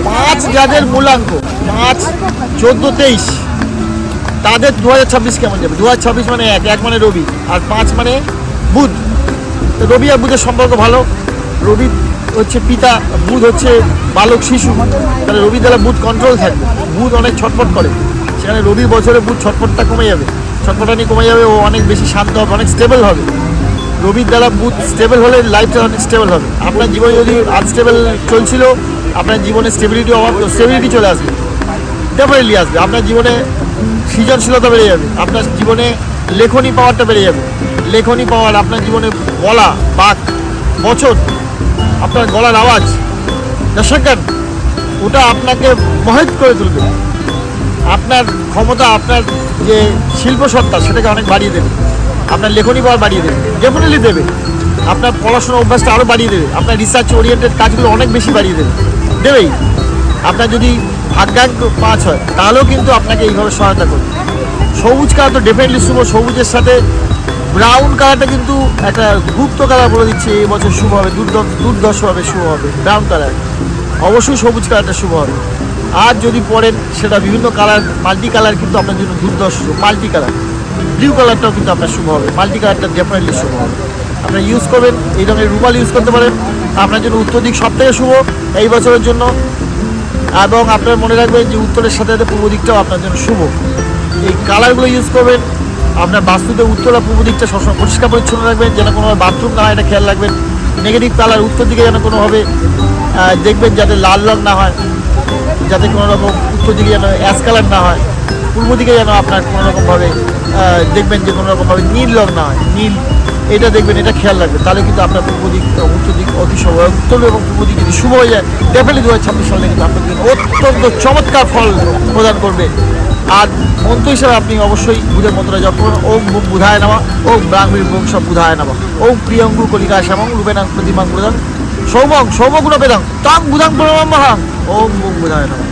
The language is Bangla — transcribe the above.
5 যাদের মূলাঙ্ক 5, 14, 23 তাদের 2026 কেমন যাবে? 2026 মানে এক মানে রবি, আর 5 মানে বুধ। তো রবি আর বুধের সম্পর্ক ভালো। রবি হচ্ছে পিতা, বুধ হচ্ছে বালক শিশু, তাহলে রবি দ্বারা বুধ কন্ট্রোল থাকবে। বুধ অনেক ছটফট করে, সেখানে রবির বছরে বুধ ছটফটটা কমে যাবে, ছটফটানি কমে যাবে, ও অনেক বেশি শান্ত হবে, অনেক স্টেবল হবে। রবির দ্বারা বুধ স্টেবল হলে লাইফটা অনেক স্টেবল হবে। আপনার জীবনে যদি আনস্টেবল চলছিল, আপনার জীবনে স্টেবিলিটি অভাব, স্টেবিলিটি চলে আসবে, ডেফিনেটলি আসবে। আপনার জীবনে সৃজনশীলতা বেড়ে যাবে, আপনার জীবনে লেখনী পাওয়ারটা বেড়ে যাবে। লেখনী পাওয়ার, আপনার জীবনে গলা, বাক, বচন, আপনার গলার আওয়াজ, দর্শকগণ, ওটা আপনাকে মহিত করে তুলবে। আপনার ক্ষমতা, আপনার যে শিল্পসত্তা সেটাকে অনেক বাড়িয়ে দেবে। আপনার লেখনী পাওয়ার বাড়িয়ে দেবে, ডেফিনেটলি দেবে। আপনার পড়াশোনার অভ্যাসটা আরও বাড়িয়ে দেবে, আপনার রিসার্চ ওরিয়েন্টেড কাজগুলো অনেক বেশি বাড়িয়ে দেবে, দেবেই। আপনার যদি ভাগ্যাঙ্ক 5 হয় তাহলেও কিন্তু আপনাকে এইভাবে সহায়তা করবে। সবুজ কালার তো ডেফিনেটলি শুভ। সবুজের সাথে ব্রাউন কালারটা কিন্তু একটা গুপ্ত কালার বলে দিচ্ছে, এই বছর শুভ হবে, দুর্দশভাবে শুভ হবে। ব্রাউন কালার অবশ্যই, সবুজ কালারটা শুভ হবে। আর যদি পড়েন সেটা বিভিন্ন কালার, মাল্টি কালার কিন্তু আপনার জন্য দুর্দশ। মাল্টি কালার, ব্লু কালারটাও কিন্তু আপনার শুভ হবে, মাল্টি কালারটা ডেফিনেটলি শুভ হবে। আপনারা ইউজ করবেন, এই ধরনের রুমাল ইউজ করতে পারেন। আপনার জন্য উত্তর দিক সব থেকে শুভ এই বছরের জন্য। এবং আপনার মনে রাখবেন যে উত্তরের সাথে সাথে পূর্ব দিকটাও আপনার জন্য শুভ। এই কালারগুলো ইউজ করবেন। আপনার বাস্তুতে উত্তর আর পূর্ব দিকটা সবসময় পরিষ্কার পরিচ্ছন্ন রাখবেন, যেন কোনোভাবে বাথরুম না হয়, এটা খেয়াল রাখবেন। নেগেটিভ কালার উত্তর দিকে যেন কোনোভাবে দেখবেন যাতে লাল রং না হয়, যাতে কোনো রকম উত্তর দিকে যেন অ্যাশ কালার না হয়। পূর্ব দিকে যেন আপনার কোনো রকমভাবে দেখবেন যে কোনো রকমভাবে নীল রং না হয়, নীল, এটা দেখবেন, এটা খেয়াল রাখবেন। তাহলে কিন্তু আপনার পূর্ব দিক, উত্তর দিক অতি শুভ। উত্তর এবং পূর্ব দিক যদি শুভ হয়ে যায়, ডেফিনেটলি 2026 সালে কিন্তু আপনার জন্য অত্যন্ত চমৎকার ফল প্রদান করবে। আর মন্ত্র হিসাবে আপনি অবশ্যই বুধের মন্ত্রটা জপ করুন। ওম বুম বুধায় নামা, ওম ব্রাহ্মীর বুম সব বুধায় নামা, ওম প্রিয়ঙ্গু কলিকা শ্যামং রূপেণাং প্রতিমাং প্রদান সৌমং সৌমগুণ বেদাং তাং বুধাং প্রণমাম্যহাং, ওম বুম বুধায় নামা।